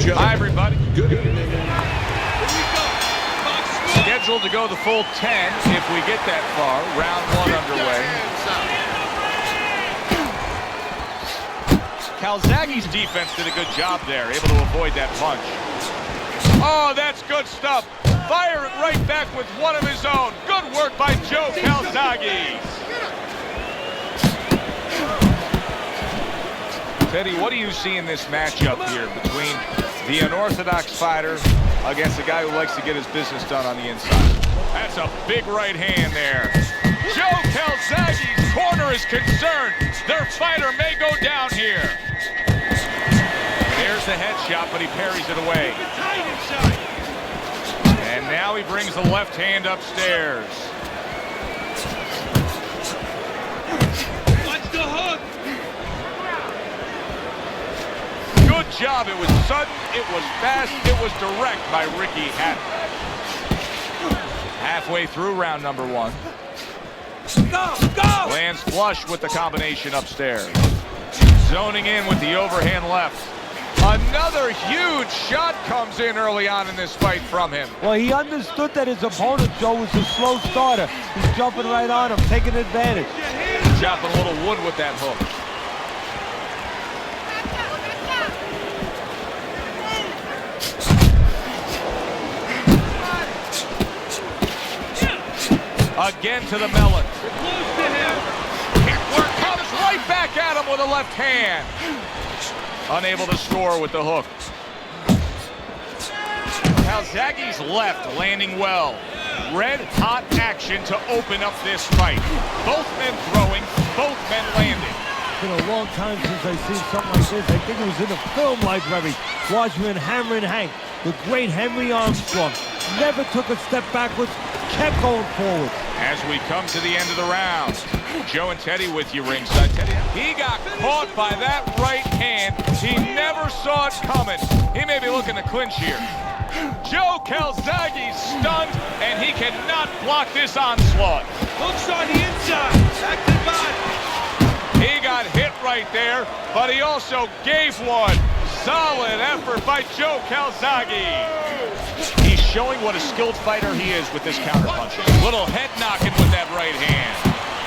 Joe. Hi, everybody. Good evening. Scheduled to go the full 10 if we get that far. Round one underway. Calzaghe's defense did a good job there, able to avoid that punch. Oh, that's good stuff. Fire it right back with one of his own. Good work by Joe Calzaghe. Teddy, what do you see in this matchup here between the unorthodox fighter against a guy who likes to get his business done on the inside? That's a big right hand there. Joe Calzaghe's corner is concerned. Their fighter may go down here. There's the headshot, but he parries it away. And now he brings the left hand upstairs. Watch the hook. Good job. It was sudden, it was fast, it was direct by Ricky Hatton. Halfway through round number one. Go, go! Lands flush with the combination upstairs. Zoning in with the overhand left. Another huge shot comes in early on in this fight from him. Well, he understood that his opponent, Joe, was a slow starter. He's jumping right on him, taking advantage. Chopping a little wood with that hook. Again to the melon. Close to him. Work comes right back at him with a left hand. Unable to score with the hook. Calzaghe's left landing well. Red hot action to open up this fight. Both men throwing, both men landing. It's been a long time since I've seen something like this. I think it was in a film library. Watchman hammering Hank. The great Henry Armstrong. Never took a step backwards, kept going forward. As we come to the end of the round, Joe and Teddy with you ringside. Teddy, he got caught by that right hand. He never saw it coming. He may be looking to clinch here. Joe Calzaghe's stunned, and he cannot block this onslaught. Hooks on the inside. Back to the body. He got hit right there, but he also gave one. Solid effort by Joe Calzaghe. He's showing what a skilled fighter he is with this counterpunching. Little head knocking with that right hand.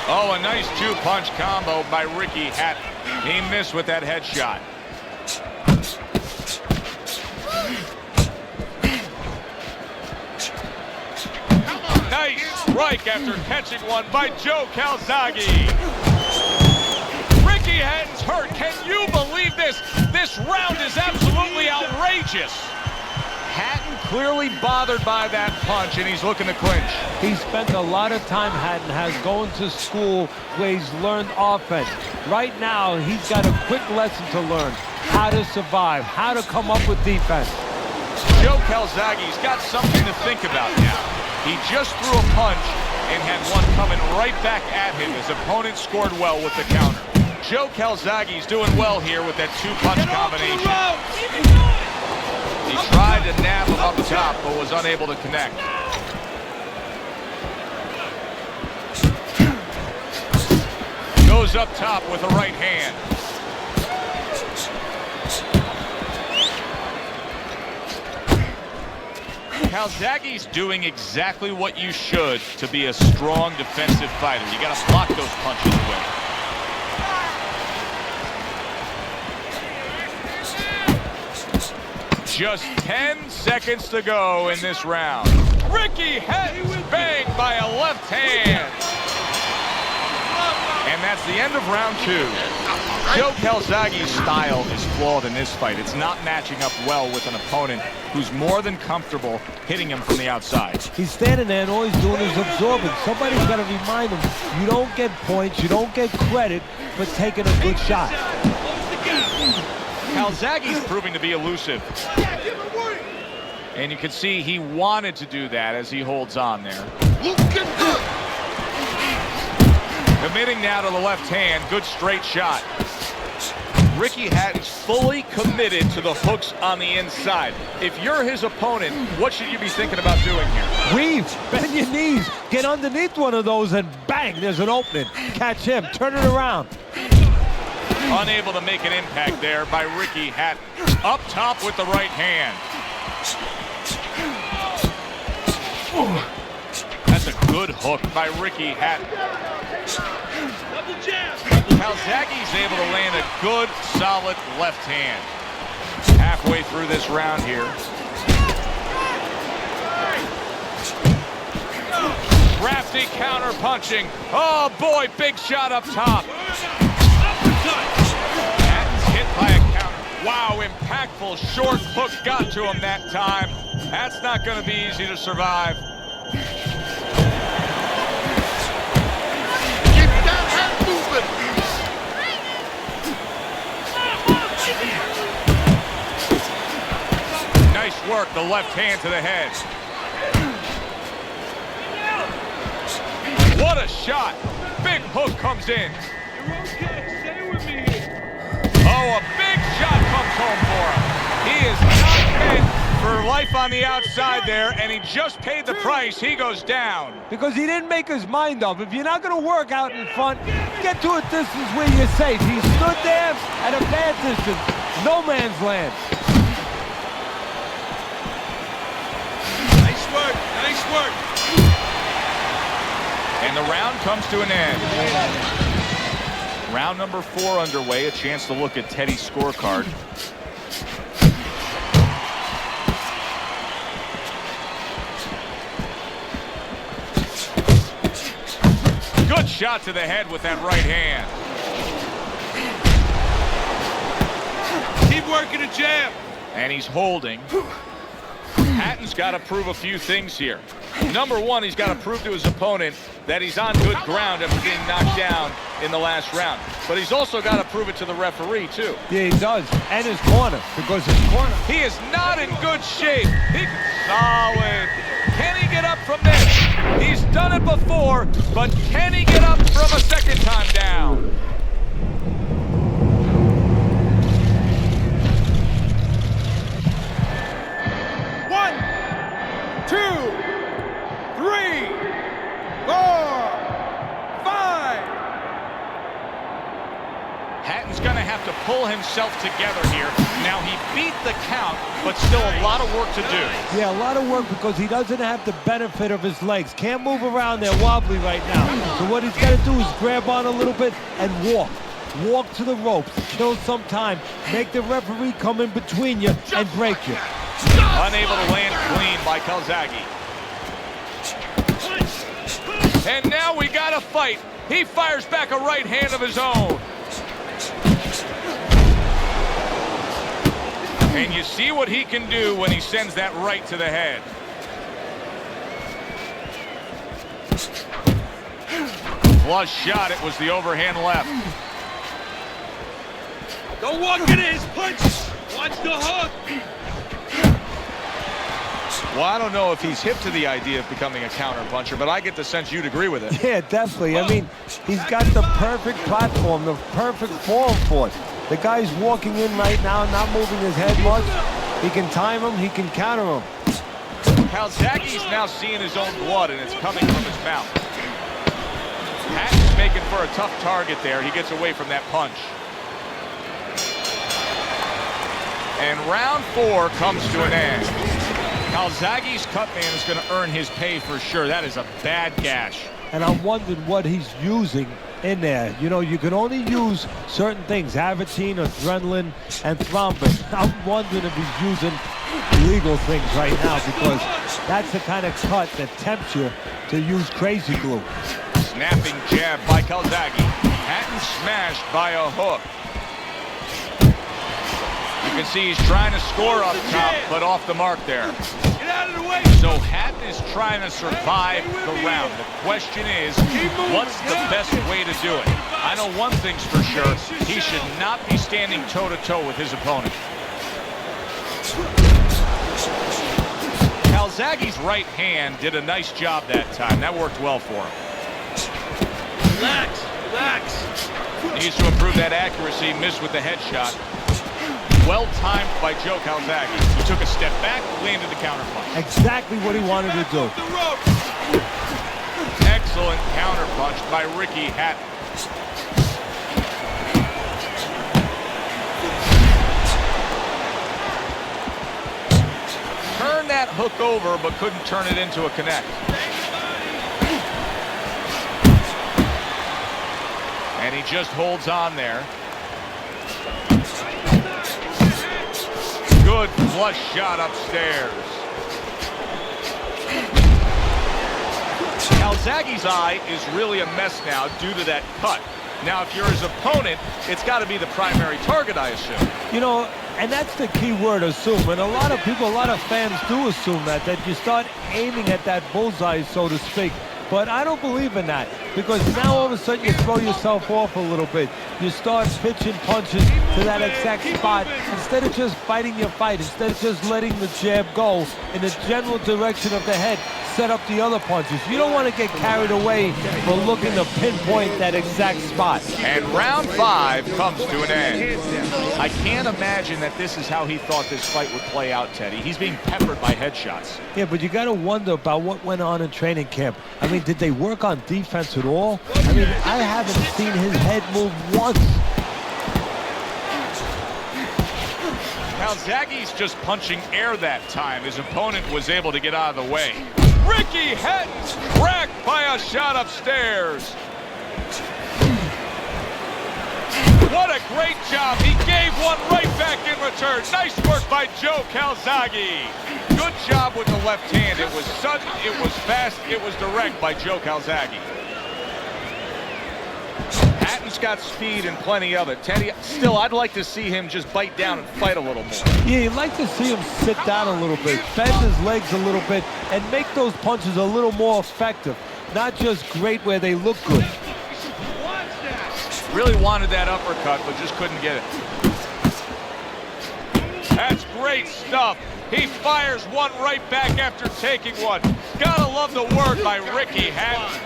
Oh, a nice two-punch combo by Ricky Hatton. He missed with that headshot. Nice strike after catching one by Joe Calzaghe. Ricky Hatton's hurt. Can you believe this? This round is absolutely outrageous. Hatton clearly bothered by that punch, and he's looking to clinch. He spent a lot of time, Hatton has, going to school where he's learned offense. Right now, he's got a quick lesson to learn. How to survive, how to come up with defense. Joe Calzaghe's got something to think about now. He just threw a punch and had one coming right back at him. His opponent scored well with the counter. Joe Calzaghe's doing well here with that two-punch combination. He tried to nab him up top, but was unable to connect. Goes up top with a right hand. Calzaghe's doing exactly what you should to be a strong defensive fighter. You got to block those punches away. Just 10 seconds to go in this round. Ricky Hatton's banged by a left hand. And that's the end of round two. Joe Calzaghe's style is flawed in this fight. It's not matching up well with an opponent who's more than comfortable hitting him from the outside. He's standing there and all he's doing is absorbing. Somebody's got to remind him, you don't get points, you don't get credit for taking a good shot. Calzaghe's proving to be elusive. And you can see he wanted to do that as he holds on there. Committing now to the left hand. Good straight shot. Ricky Hatton's fully committed to the hooks on the inside. If you're his opponent, what should you be thinking about doing here? Weave, bend your knees, get underneath one of those and bang, there's an opening. Catch him, turn it around. Unable to make an impact there by Ricky Hatton. Up top with the right hand. That's a good hook by Ricky Hatton. Calzaghe's able to land a good, solid left hand. Halfway through this round here. Crafty counter punching. Oh boy, big shot up top. Hatton's hit by a counter. Wow, impactful short hook got to him that time. That's not going to be easy to survive. Keep that hand moving. Nice work, the left hand to the head. What a shot. Big hook comes in. You're okay. Stay with me. Oh, a big shot comes home for him. He is not meant for life on the outside there, and he just paid the price. He goes down. Because he didn't make his mind up. If you're not going to work out in front, get to a distance where you're safe. He stood there at a bad distance. No man's land. Nice work. Nice work. And the round comes to an end. Round number 4 underway. A chance to look at Teddy's scorecard. Good shot to the head with that right hand. Keep working the jab. And he's holding. Hatton's got to prove a few things here. Number one, he's got to prove to his opponent that he's on good ground after being knocked down in the last round. But he's also got to prove it to the referee, too. Yeah, he does. And his corner, because his corner. He is not in good shape. Solid. Can he get up from this? He's done it before, but can he get up from a second time down? One, 2, 3, 4, 5. Hatton's going to have to pull himself together here. Now, he beat the count, but still a lot of work to do. Yeah, a lot of work because he doesn't have the benefit of his legs. Can't move around there wobbly right now. So what he's got to do is grab on a little bit and walk. Walk to the ropes, kill some time, make the referee come in between you and break you. Unable to land clean by Calzaghe. And now we got a fight. He fires back a right hand of his own. And you see what he can do when he sends that right to the head. Flush shot, it was the overhand left. Don't walk into his punches. Watch the hook. Well, I don't know if he's hip to the idea of becoming a counter-puncher, but I get the sense you'd agree with it. Yeah, definitely. I mean, he's got the perfect platform, the perfect form for it. The guy's walking in right now, not moving his head much. He can time him, he can counter him. Calzaghe's now seeing his own blood, and it's coming from his mouth. Hatton's making for a tough target there. He gets away from that punch. And round 4 comes to an end. Calzaghe's cut man is going to earn his pay for sure. That is a bad gash. And I'm wondering what he's using in there. You know, you can only use certain things, Avitine, adrenaline, and thrombin. I'm wondering if he's using legal things right now because that's the kind of cut that tempts you to use crazy glue. Snapping jab by Calzaghe. Hatton smashed by a hook. You can see he's trying to score up top, but off the mark there. Get out of the way. So Hatton is trying to survive the round. The question is, what's the best way to do it? I know one thing's for sure. He should not be standing toe-to-toe with his opponent. Calzaghe's right hand did a nice job that time. That worked well for him. Relax. Relax. Needs to improve that accuracy. Missed with the headshot. Well timed by Joe Calzaghe. He took a step back, landed the counterpunch. Exactly what he wanted to do. The rope. Excellent counterpunch by Ricky Hatton. that hook over, but couldn't turn it into a connect. And he just holds on there. Good flush shot upstairs. Calzaghe's eye is really a mess now due to that cut. Now, if you're his opponent, it's got to be the primary target, I assume. You know, and that's the key word, assume. And a lot of people, a lot of fans do assume that you start aiming at that bullseye, so to speak. But I don't believe in that, because now all of a sudden you throw yourself off a little bit. You start pitching punches to that exact spot instead of just fighting your fight, instead of just letting the jab go in the general direction of the head. Set up the other punches. You don't want to get carried away for looking to pinpoint that exact spot. And round 5 comes to an end. I can't imagine that this is how he thought this fight would play out, Teddy. He's being peppered by headshots. Yeah, but you got to wonder about what went on in training camp. I mean, did they work on defense at all? I mean, I haven't seen his head move once. Calzaghe's just punching air that time. His opponent was able to get out of the way. Ricky Hatton's cracked by a shot upstairs. What a great job. He gave one right back in return. Nice work by Joe Calzaghe. Good job with the left hand. It was sudden, it was fast, it was direct by Joe Calzaghe. Hatton's got speed and plenty of it. Teddy, still, I'd like to see him just bite down and fight a little more. Yeah, you'd like to see him sit down a little bit, bend his legs a little bit, and make those punches a little more effective. Not just great where they look good. Really wanted that uppercut, but just couldn't get it. That's great stuff. He fires one right back after taking one. Gotta love the work by Ricky Hatton.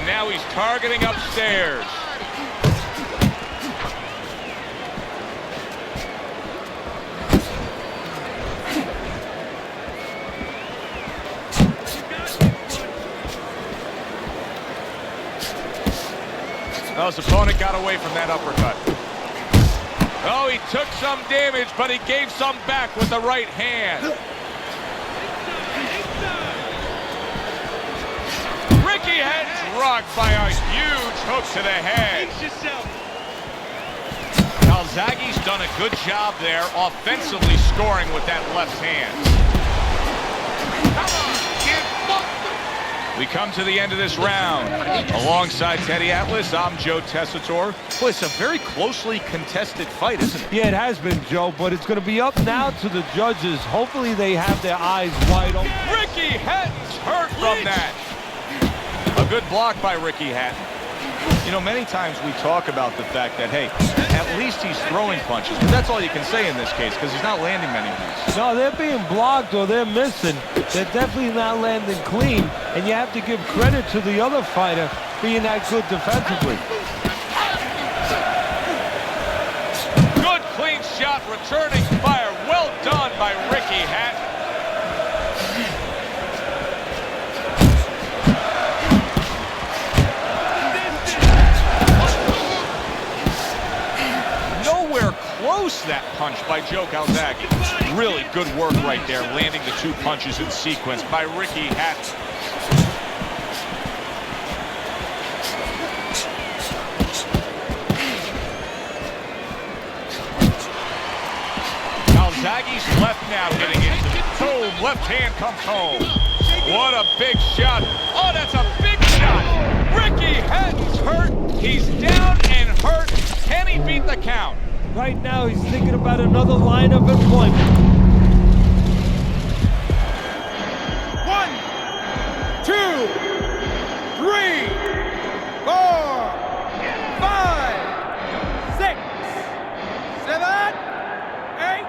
Now he's targeting upstairs. Well, his opponent got away from that uppercut. Oh, he took some damage, but he gave some back with the right hand. Ricky Hatton's rocked by a huge hook to the head. Calzaghe's done a good job there, offensively scoring with that left hand. We come to the end of this round. Alongside Teddy Atlas, I'm Joe Tessitore. Boy, it's a very closely contested fight, isn't it? Yeah, it has been, Joe, but it's going to be up now to the judges. Hopefully they have their eyes wide open. Ricky Hatton's hurt from that. A good block by Ricky Hatton. You know, many times we talk about the fact that, hey, at least he's throwing punches. But that's all you can say in this case, because he's not landing many of these. No, they're being blocked or they're missing. They're definitely not landing clean. And you have to give credit to the other fighter being that good defensively. Good clean shot, returning fire. Well done by Ricky Hatton. Close that punch by Joe Calzaghe. Really good work right there, landing the 2 punches in sequence by Ricky Hatton. Calzaghe's left now getting into boom. Left hand comes home. What a big shot. Oh, that's a big shot. Ricky Hatton's hurt. He's down and hurt. Can he beat the count? Right now, he's thinking about another line of employment. 1, 2, 3, 4, 5, 6, 7, 8.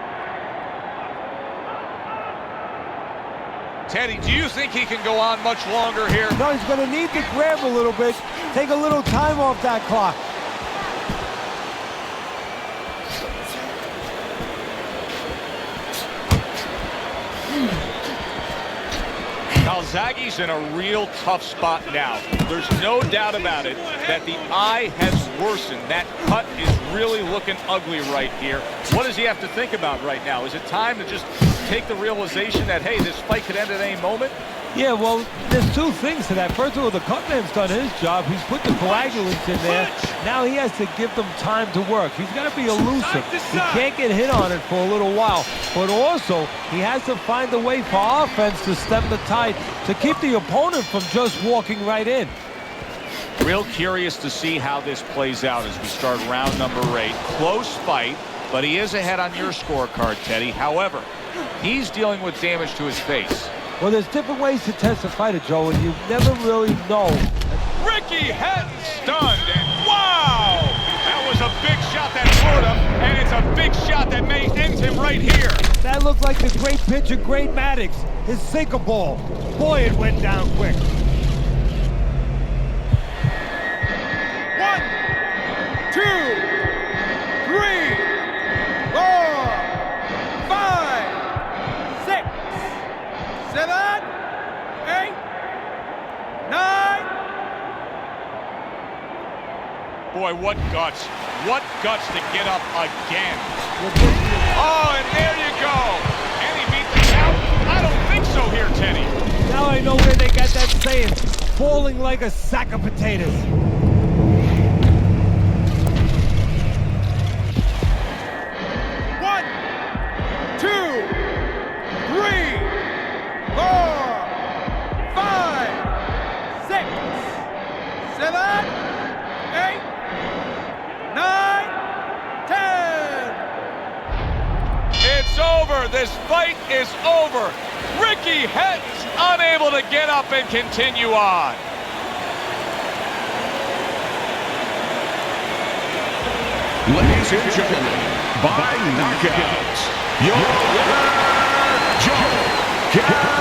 Teddy, do you think he can go on much longer here? No, he's going to need to grab a little bit, take a little time off that clock. Calzaghe's in a real tough spot now. There's no doubt about it that the eye has worsened. That cut is really looking ugly right here. What does he have to think about right now? Is it time to just take the realization that, hey, this fight could end at any moment? Yeah, well, there's two things to that. First of all, the cutman's done his job. He's put the coagulants in there. Now he has to give them time to work. He's got to be elusive. He can't get hit on it for a little while. But also, he has to find a way for offense to stem the tide, to keep the opponent from just walking right in. Real curious to see how this plays out as we start round number 8. Close fight, but he is ahead on your scorecard, Teddy. However, he's dealing with damage to his face. Well, there's different ways to test a fighter, Joe, and you never really know. Ricky Hatton stunned, and wow! That was a big shot that hurt him, and it's a big shot that may end him right here. That looked like the great pitcher, Great Maddox, his sinker ball. Boy, it went down quick. 1, 2, 3, 4, 5, 6, 7, 8, 9. Boy, what guts. What guts to get up again. Oh, and there you go. And he beat the count? I don't think so here, Teddy. Now I know where they got that saying, falling like a sack of potatoes. 1, 2, 3, 4, 5, 6, 7, 8, 9, 10. It's over. This fight is over. Ricky Hatton's unable to get up and continue on. Ladies and gentlemen, by knockout, your winner, Joe Calzaghe.